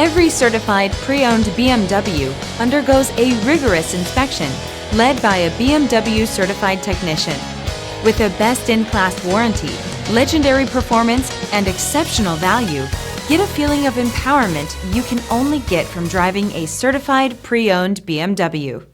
Every certified pre-owned BMW undergoes a rigorous inspection led by a BMW certified technician. With a best-in-class warranty, legendary performance, and exceptional value, get a feeling of empowerment you can only get from driving a certified pre-owned BMW.